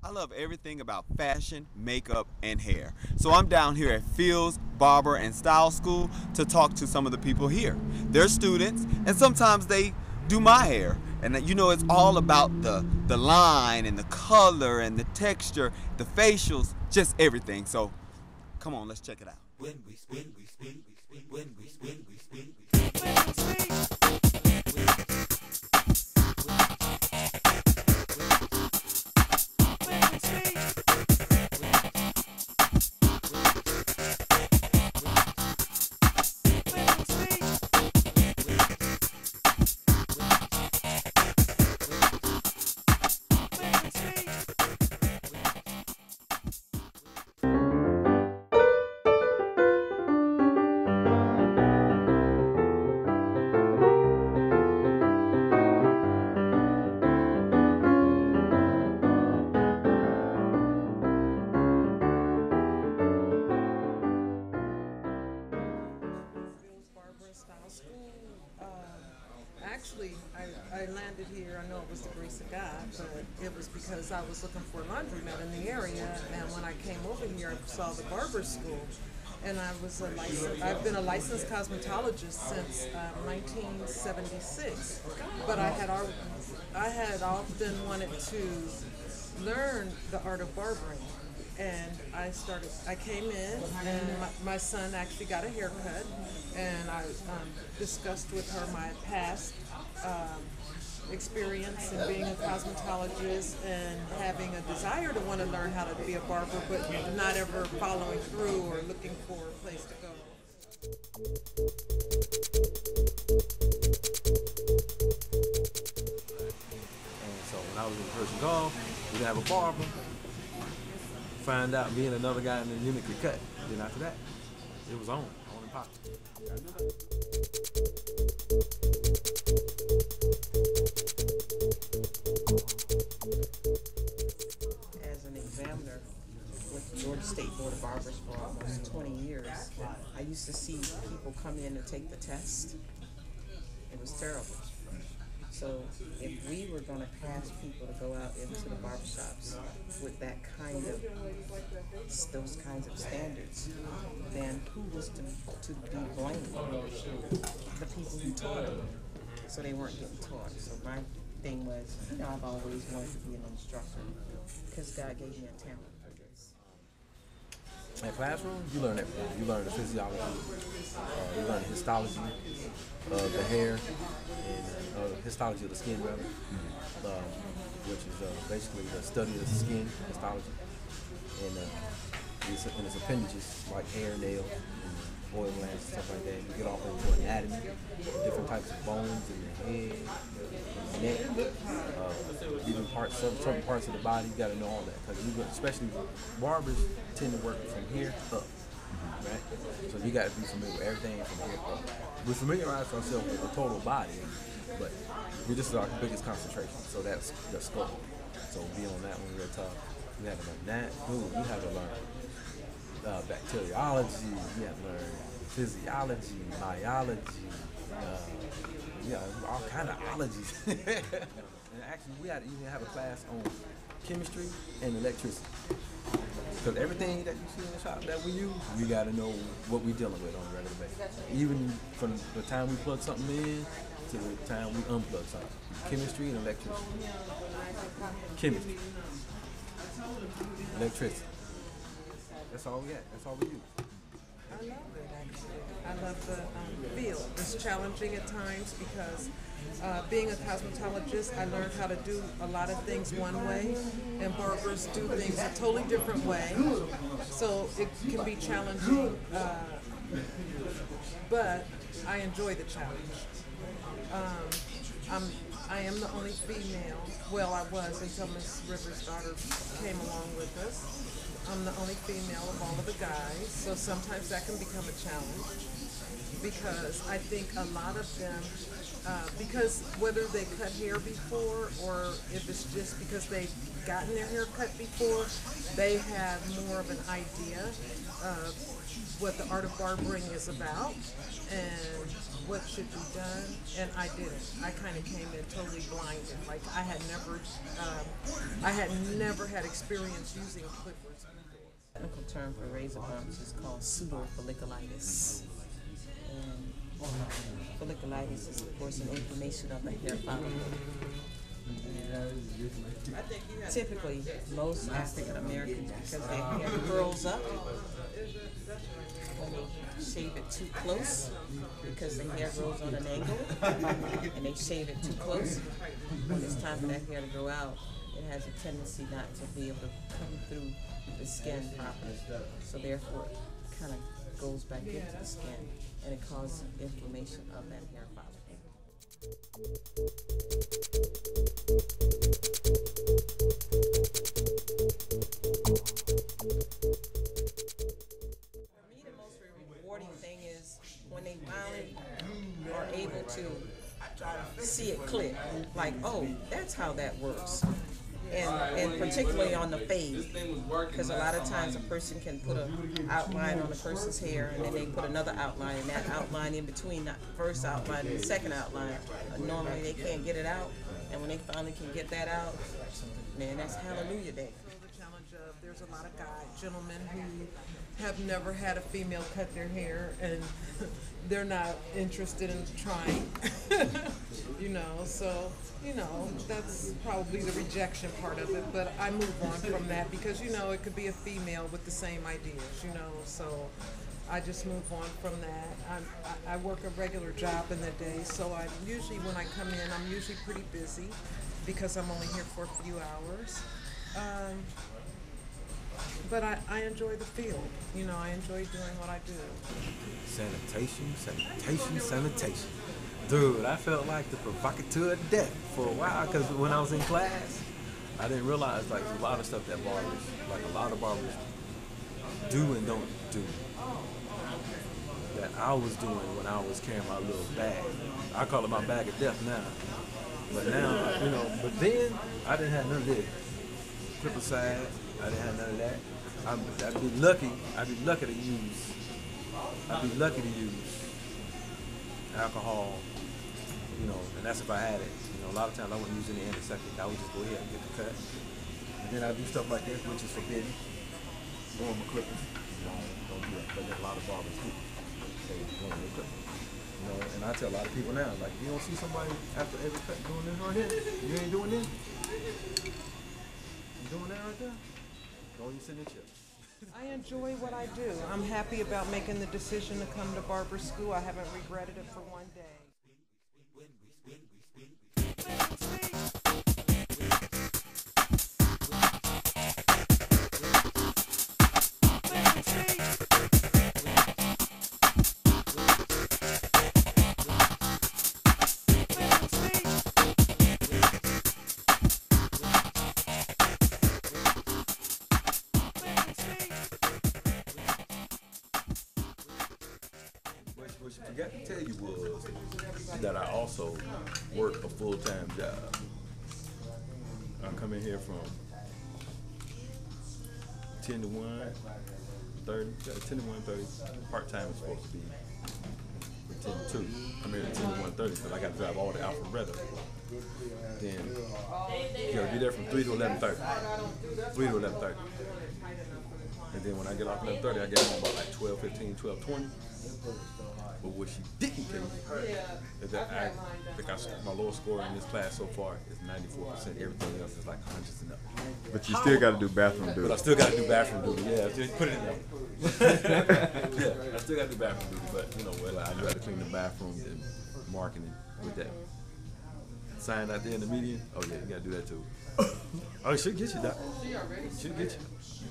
I love everything about fashion, makeup, and hair. So I'm down here at Fields Barber and Style School to talk to some of the people here. They're students, and sometimes they do my hair. And you know, it's all about the line and the color and the texture, the facials, just everything. So come on, let's check it out. When we speak, when we speak, we speak. Style school. Actually, I landed here. I know it was the grace of God, but it was because I was looking for a laundromat in the area, and when I came over here, I saw the barber school, and I've been a licensed cosmetologist since 1976. But I had often wanted to learn the art of barbering. And I came in, and my son actually got a haircut, and I discussed with her my past experience in being a cosmetologist and having a desire to want to learn how to be a barber, but not ever following through or looking for a place to go. And so when I was in Persian Gulf, we didn't have a barber. Find out being another guy in the unit could cut. Then after that, it was on and pop. As an examiner with the Georgia State Board of Barbers for almost 20 years, I used to see people come in and take the test. It was terrible. So if we were going to pass people to go out into the barbershops with that those kinds of standards, then who was to be blamed? The people who taught them, so they weren't getting taught. So my thing was, I've always wanted to be an instructor because God gave me a talent for this. In classroom, you learn everything. You learn the physiology, you learn the histology of the hair, and histology of the skin, rather, which is basically the study of the skin, histology, and its appendages like hair, nails, and oil glands, and stuff like that. You get off into anatomy, different types of bones in the head, neck, even certain parts of the body. You got to know all that, because especially barbers tend to work from here up, right? So you got to be familiar with everything from here up. We familiarize ourselves with the total body, but this is our biggest concentration. So that's the skull. So being on that one real tough. You have to learn that. You have to learn bacteriology. You have to learn physiology, myology. All kind of ologies. And actually, we had to even have a class on chemistry and electricity. Because everything that you see in the shop that we use, we got to know what we're dealing with on a regular basis. Even from the time we plug something in to the time we unplug something. Chemistry and electricity. Chemistry. Electricity. That's all we got. That's all we use. I love it, actually. I love the field. It's challenging at times because being a cosmetologist, I learned how to do a lot of things one way, and barbers do things a totally different way. So it can be challenging, but I enjoy the challenge. I am the only female. Well, I was until Miss Rivers' daughter came along with us. I'm the only female of all of the guys, so sometimes that can become a challenge because I think a lot of them, because whether they cut hair before or if it's just because they've gotten their hair cut before, they have more of an idea of what the art of barbering is about and what should be done, and I didn't. I kind of came in totally blinded. Like I had never had experience using clippers before. The technical term for razor bumps is called pseudofolliculitis. And folliculitis is, of course, an inflammation of the hair follicle. Typically, most African Americans, because their hair curls up, when they shave it too close, because the hair grows on an angle, and they shave it too close, when it's time for that hair to grow out, it has a tendency not to be able to come through the skin properly. So therefore, it kind of goes back into the skin, and it causes inflammation of that hair follicle. For me, the most rewarding thing is when they finally are able to see it click. Like, oh, that's how that works. And particularly on the fade, because a lot of times a person can put an outline on a person's hair, and then they put another outline, and that outline in between that first outline and the second outline, normally they can't get it out, and when they finally can get that out, man, that's hallelujah day. The challenge of there's a lot of gentlemen who have never had a female cut their hair, and they're not interested in trying. So that's probably the rejection part of it, but I move on from that because it could be a female with the same ideas, so I just move on from that. I work a regular job in the day, so I usually, when I come in, I'm usually pretty busy because I'm only here for a few hours. But I enjoy the field. I enjoy doing what I do. Sanitation. Dude, I felt like the provocateur of death for a while, because when I was in class, I didn't realize like a lot of stuff that a lot of barbers do and don't do, that I was doing when I was carrying my little bag. I call it my bag of death now. But now, but then I didn't have none of this. Clipper side, I didn't have none of that. I'd be lucky to use alcohol, and that's if I had it. A lot of times I wouldn't use any antiseptic. I would just go ahead and get the cut. And then I do stuff like this, which is forbidden. Blowing my clippers. Don't do that. But then a lot of barbers do. They blowing their clippers. And I tell a lot of people now, like, you don't see somebody after every cut doing this right here? You ain't doing this? You doing that right there? Don't even sit in chips. I enjoy what I do. I'm happy about making the decision to come to barber school. I haven't regretted it for one day. What she forgot to tell you was that I also work a full-time job. I come in here from 10 to 1:30. 10 to 1:30. Part-time is supposed to be 10 to 2. I'm here at 10 to 1:30 because I got to drive all the Alpharetta. Then you gotta be there from 3 to 11:30. 3 to 11:30. And then when I get off at 11:30, I get home about like 12:15, 12:20. But what she didn't tell you is that I think my lowest score in this class so far is 94%. Everything else is like hundreds and up. But you still got to do bathroom duty. But I still got to do bathroom duty. Yeah, just put it in there. Yeah, I still got to do bathroom duty. But I do have to clean the bathrooms and marketing with that. Sign out there in the median. Oh yeah, you got to do that too. Oh, she'll get you that. She'll get you.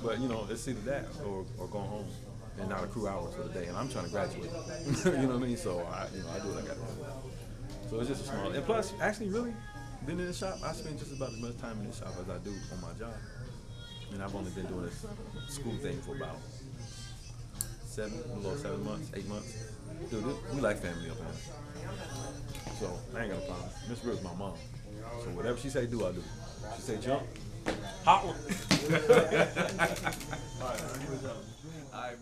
But it's either that or go home. And not accrue hours for the day, and I'm trying to graduate. You know what I mean? So I do what I got to do. So it's just a small. And plus, actually, really, being in the shop, I spend just about as much time in the shop as I do on my job. And I've only been doing this school thing for about 7 months, 8 months. Dude, we like family up here. So I ain't got a problem. Miss Brooks is my mom. So whatever she say do, I do. She say jump, hot one. All right,